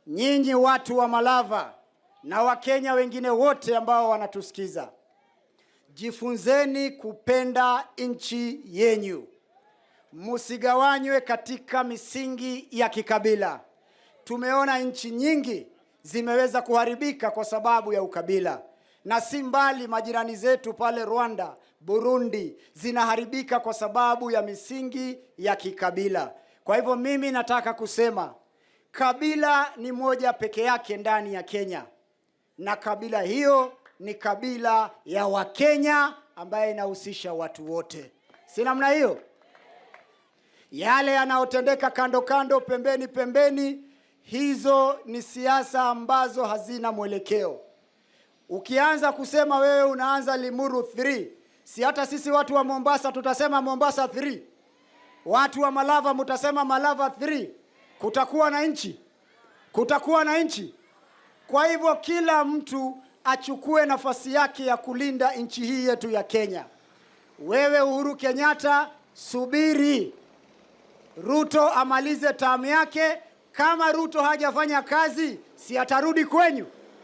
nyinyi watu wa Malava na Wakenya wengine wote ambao wanatusikiza, jifunzeni kupenda nchi yenyu. Musigawanywe katika misingi ya kikabila. Tumeona nchi nyingi zimeweza kuharibika kwa sababu ya ukabila. Na si mbali majirani zetu pale Rwanda, Burundi zinaharibika kwa sababu ya misingi ya kikabila. Kwa hivyo mimi nataka kusema kabila ni moja peke yake ndani ya Kenya. Na kabila hiyo ni kabila ya Wakenya ambaye inahusisha watu wote. Si namna hiyo? Yale yanayotendeka kando kando, pembeni pembeni, hizo ni siasa ambazo hazina mwelekeo. Ukianza kusema wewe unaanza Limuru 3, si hata sisi watu wa Mombasa tutasema Mombasa 3. Watu wa Malava mutasema Malava 3. Kutakuwa na nchi. Kutakuwa na nchi. Kwa hivyo kila mtu achukue nafasi yake ya kulinda nchi hii yetu ya Kenya. Wewe Uhuru Kenyatta, subiri Ruto amalize tamu yake. Kama Ruto hajafanya kazi, si atarudi kwenyu?